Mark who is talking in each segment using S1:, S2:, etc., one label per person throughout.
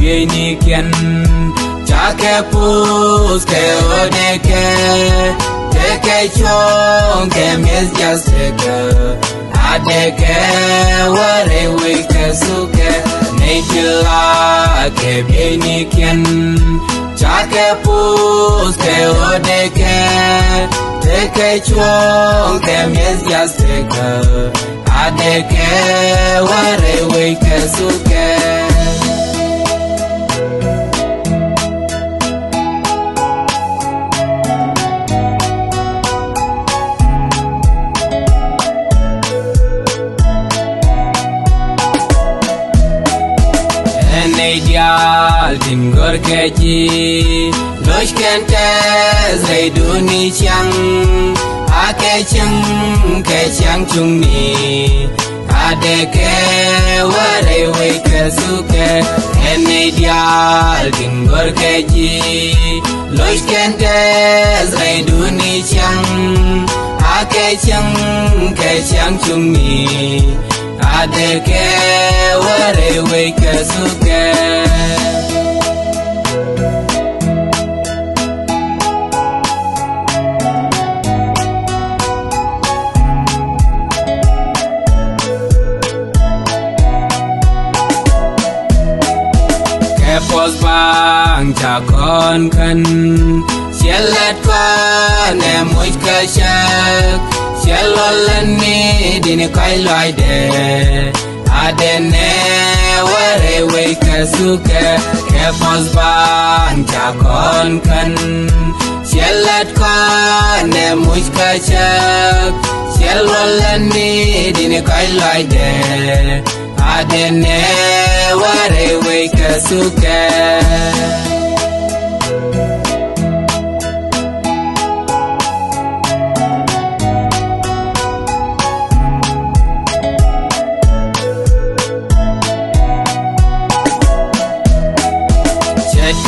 S1: bieniken chake pus ke odeke teke chong ke mes jasteke adeke ware wike suke neitila ke bieniken chake pus ke odeke teke chong ke mes jasteke adeke ware wike suke Ideal tingor keji losh kente zaiduni chang ake chang chungni adeke ware wike suke en ideal tingor keji losh kente zaiduni chang ake chang chungni adeke ware wike suke Kepos bang chakon kan shelet kon emuj kashak shelolani dini kai loide adene ware wike suke kepos bang chakon kan shelet kon emuj kashak shelolani dini kai loide adene ware wike suke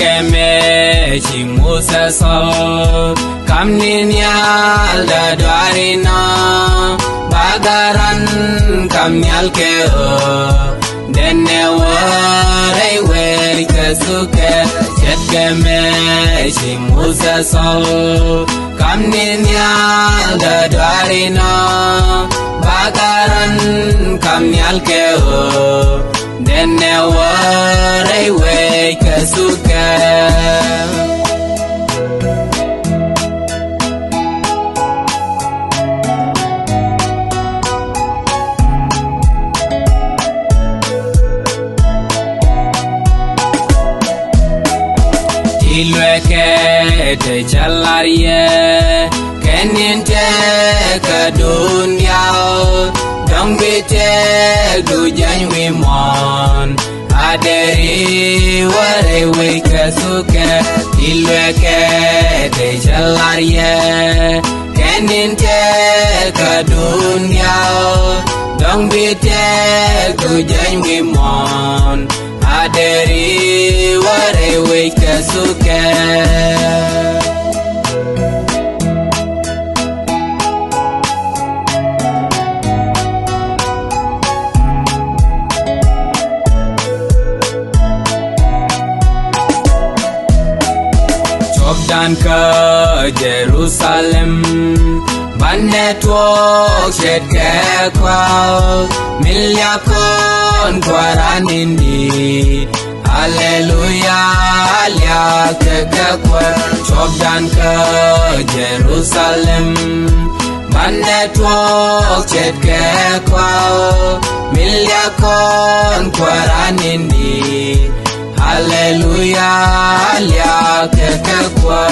S1: Keme chimusa so kamninya la dwarina bagaran kamnyal ke denne ware wike suke keme chimusa so kamninya la dwarina bagaran kamnyal ke denne ware wike suke tilweke te chalarie keninte ka dunya dong bite du janwi mon aderi ware wike suke tilweke te chalarie keninte ka dunya dong bite du janwi mon aderi ware wike suke dan ke Jerusalem banetwok shed ke kwa milyakon kwaranindi haleluya alia ke kwa chok dan ke Jerusalem banetwok shed ke kwa milyakon kwaranindi haleluya alia ke kwa